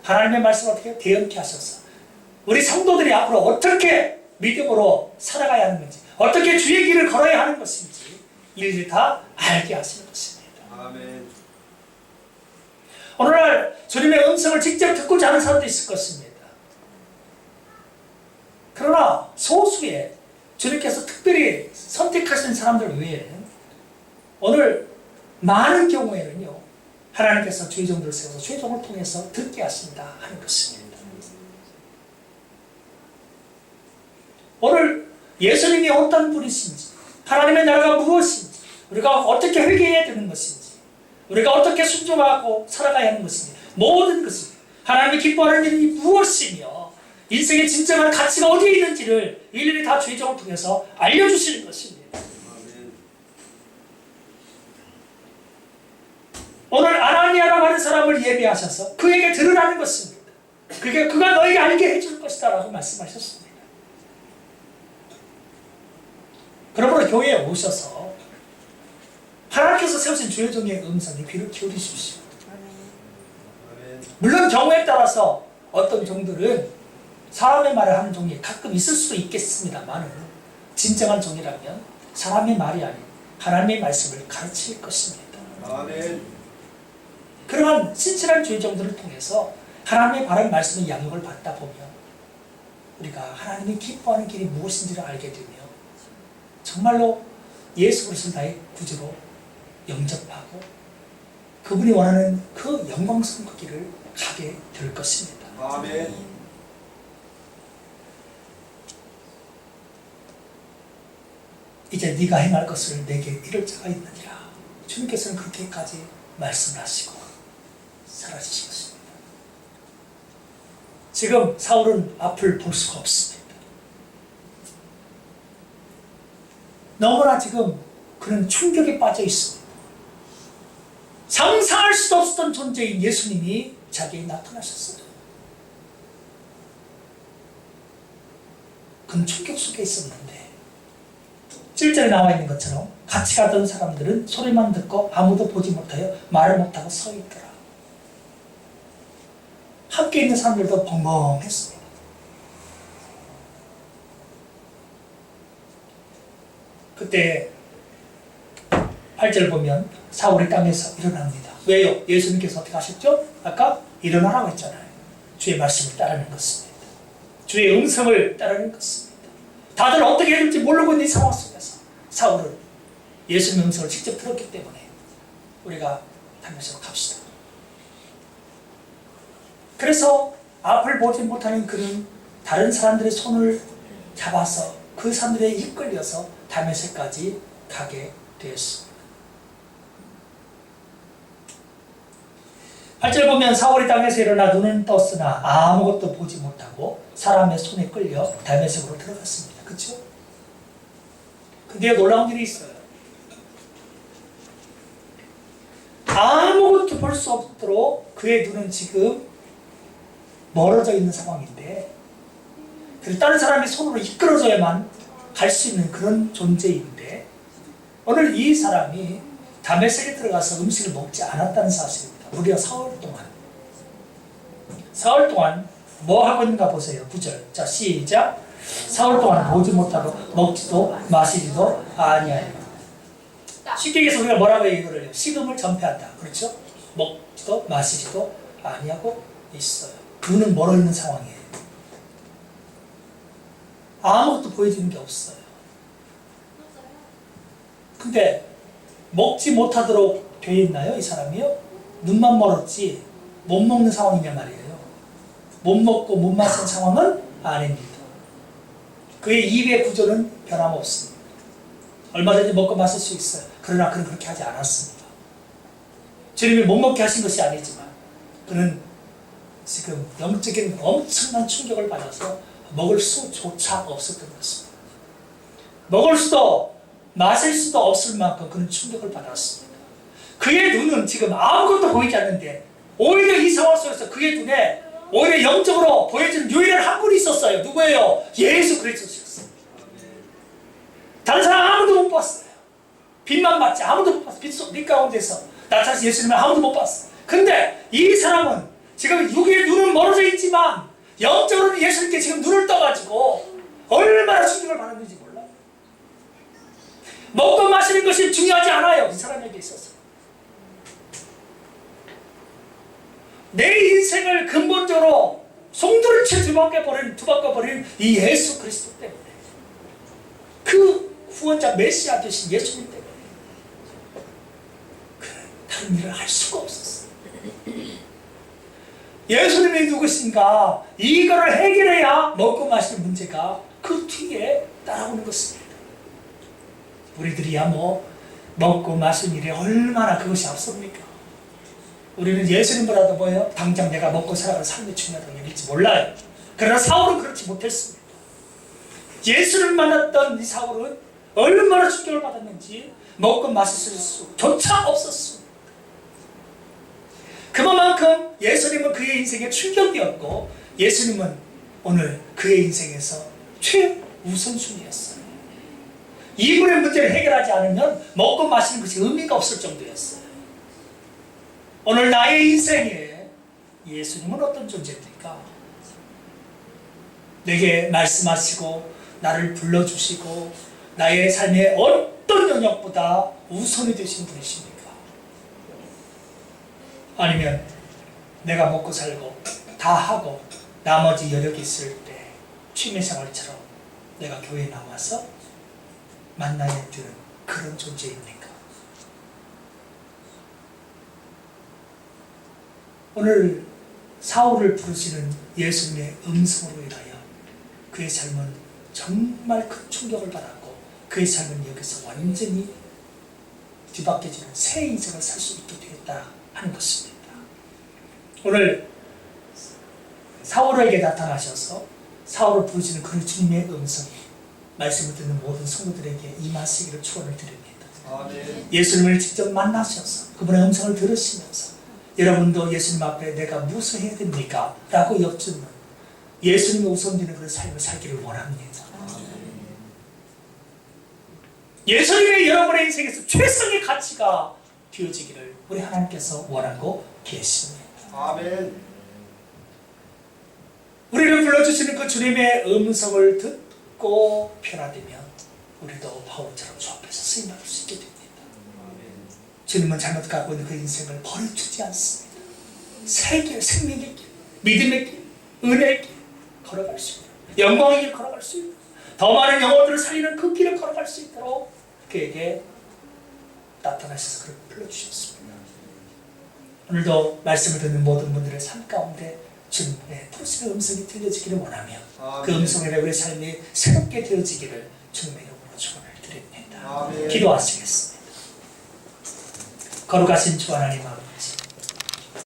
하나님의 말씀을 어떻게 대언케 하셔서 우리 성도들이 앞으로 어떻게 믿음으로 살아가야 하는 건지, 어떻게 주의 길을 걸어야 하는 것인지 일일이 다 알게 하시는 것입니다. 아멘. 오늘날 주님의 음성을 직접 듣고자 하는 사람도 있을 것입니다. 그러나 소수의 주님께서 특별히 선택하신 사람들 외에 오늘 많은 경우에는요, 하나님께서 주의 종들을 세워서 주의 종을 통해서 듣게 하신다 하는 것입니다. 오늘 예수님이 어떤 분이신지, 하나님의 나라가 무엇인지, 우리가 어떻게 회개해야 되는 것인지, 우리가 어떻게 순종하고 살아가야 하는 것인지, 모든 것을 하나님이 기뻐하는 일이 무엇이며 인생의 진정한 가치가 어디에 있는지를 일일이 다 주의 종을 통해서 알려주시는 것입니다. 오늘 아나니아라고 하는 사람을 예비하셔서 그에게 들으라는 것입니다. 그가 너에게 알게 해줄 것이다 라고 말씀하셨습니다. 그러므로 교회에 오셔서 하나님께서 세우신 주의 종의 음성에 귀를 기울이십시오. 물론 경우에 따라서 어떤 종들은 사람의 말을 하는 종이 가끔 있을 수도 있겠습니다만, 진정한 종이라면 사람의 말이 아닌 하나님의 말씀을 가르칠 것입니다. 아멘. 그러한 신실한 주의 종들을 통해서 하나님의 바른 말씀의 양육을 받다 보면 우리가 하나님이 기뻐하는 길이 무엇인지를 알게 되며 정말로 예수 그리스도를 나의 구주로 영접하고 그분이 원하는 그 영광스러운 그 길을 가게 될 것입니다. 아멘. 이제 네가 행할 것을 내게 이룰 자가 있느니라. 주님께서는 그렇게까지 말씀하시고 사라지신 것입니다. 지금 사울은 앞을 볼 수가 없습니다. 너무나 지금 그는 충격에 빠져 있습니다. 상상할 수도 없었던 존재인 예수님이 자기에게 나타나셨어요. 그는 충격 속에 있었는데 7절에 나와 있는 것처럼 같이 가던 사람들은 소리만 듣고 아무도 보지 못하여 말을 못하고 서 있더라. 함께 있는 사람들도 벙벙했습니다. 그때 8절 보면 사울이 땅에서 일어납니다. 왜요? 예수님께서 어떻게 하셨죠? 아까 일어나라고 했잖아요. 주의 말씀을 따르는 것입니다. 주의 음성을 따르는 것입니다. 다들 어떻게 해야 될지 모르고 있는 이 상황 속에서 사울은 예수님의 음성을 직접 들었기 때문에 우리가 다면서 갑시다. 그래서 앞을 보지 못하는 그는 다른 사람들의 손을 잡아서 그 사람들에 이끌려서 다메섹까지 가게 되었습니다. 8절 보면 사울이 땅에서 일어나 눈은 떴으나 아무것도 보지 못하고 사람의 손에 끌려 다메섹으로 들어갔습니다. 그렇죠? 근데 놀라운 일이 있어요. 아무것도 볼 수 없도록 그의 눈은 지금 멀어져 있는 상황인데, 그래서 다른 사람이 손으로 이끌어줘야만 갈 수 있는 그런 존재인데, 오늘 이 사람이 다메섹에 들어가서 음식을 먹지 않았다는 사실입니다. 무려 사흘 동안 뭐 하고 있는가 보세요. 9절. 자, 시작. 사흘 동안 보지 못하고 먹지도 마시지도 아니하여. 쉽게 얘기해서 우리가 뭐라고 이거를 식음을 전폐한다. 그렇죠? 먹지도 마시지도 아니하고 있어요. 눈은 멀어 있는 상황이에요. 아무것도 보여주는 게 없어요. 근데 먹지 못하도록 되어 있나요? 이 사람이요? 눈만 멀었지 못 먹는 상황이냐 말이에요. 못 먹고 못 마시는 상황은 아닙니다. 그의 입의 구조는 변함없습니다. 얼마든지 먹고 마실 수 있어요. 그러나 그는 그렇게 하지 않았습니다. 주님이 못 먹게 하신 것이 아니지만 그는 지금 영적인 엄청난 충격을 받아서 먹을 수조차 없었던 것입니다. 먹을 수도 마실 수도 없을 만큼 그는 충격을 받았습니다. 그의 눈은 지금 아무것도 보이지 않는데 오히려 이 상황 속에서 그의 눈에 오히려 영적으로 보여지는 유일한 한 분이 있었어요. 누구예요? 예수 그리스도셨어요. 다른 사람 아무도 못 봤어요. 빛만 봤지 아무도 못 봤어요. 빛 가운데서 나타나신 예수님을 아무도 못 봤어요. 근데 이 사람은 지금 육의 눈은 멀어져 있지만 영적으로는 예수님께 지금 눈을 떠가지고 얼마나 충격을 받았는지 몰라요. 먹고 마시는 것이 중요하지 않아요. 이 사람에게 있어서. 내 인생을 근본적으로 송두리째 뒤바꿔버린 이 예수 그리스도 때문에, 그 구원자 메시아 되신 예수님 때문에 다른 일을 할 수가 없었어요. 예수님이 누구신가, 이거를 해결해야 먹고 마시는 문제가 그 뒤에 따라오는 것입니다. 우리들이야 먹고 마시는 일이 얼마나 그것이 앞섭니까? 우리는 예수님보다도 뭐예요? 당장 내가 먹고 살아가는 삶이 중요하다고 여길지 몰라요. 그러나 사울은 그렇지 못했습니다. 예수를 만났던 이 사울은 얼마나 충격을 받았는지 먹고 마실 수조차 없었습니다. 그만큼 예수님은 그의 인생의 충격이었고, 예수님은 오늘 그의 인생에서 최우선순위였어요. 이분의 문제를 해결하지 않으면 먹고 마시는 것이 의미가 없을 정도였어요. 오늘 나의 인생에 예수님은 어떤 존재입니까? 내게 말씀하시고 나를 불러주시고 나의 삶의 어떤 영역보다 우선이 되신 분이십니까? 아니면 내가 먹고 살고 다 하고 나머지 여력이 있을 때 취미생활처럼 내가 교회에 나와서 만나야 되는 그런 존재입니까? 오늘 사울을 부르시는 예수님의 음성으로 인하여 그의 삶은 정말 큰 충격을 받았고, 그의 삶은 여기서 완전히 뒤바뀌어지는 새 인생을 살 수 있게 되었다 하는 것입니다. 오늘 사울에게 나타나셔서 사울을 부르시는 그 주님의 음성이 말씀을 듣는 모든 성도들에게 임하시기를 축원을 드립니다. 아멘. 예수님을 직접 만나셔서 그분의 음성을 들으시면서 여러분도 예수님 앞에 내가 무엇을 해야 됩니까? 라고 여쭙는 예수님의 우선되는 그런 삶을 살기를 원합니다. 예수님의 여러분의 인생에서 최상의 가치가 되어지기를 우리 하나님께서 원하고 계십니다. 아멘. 우리를 불러주시는 그 주님의 음성을 듣고 변화되면 우리도 바울처럼 주 앞에서 쓰임받을 수 있게 됩니다. 주님은 잘못 가고 있는 그 인생을 버려주지 않습니다. 새 길, 생명의 길, 믿음의 길, 은혜의 길 걸어갈 수 있도록, 영광의 길 걸어갈 수 있도록, 더 많은 영혼들을 살리는 그 길을 걸어갈 수 있도록 그에게 나타나셔서 그를 불러주셨습니다. 오늘도 말씀을 듣는 모든 분들의 삶 가운데 주님의 부르심의 음성이 들려지기를 원하며, 그 음성으로 우리의 삶이 새롭게 되어지기를 주님의 이름으로 축원을 드립니다. 아멘. 기도하시겠습니다. 거룩하신 주 하나님 아버지,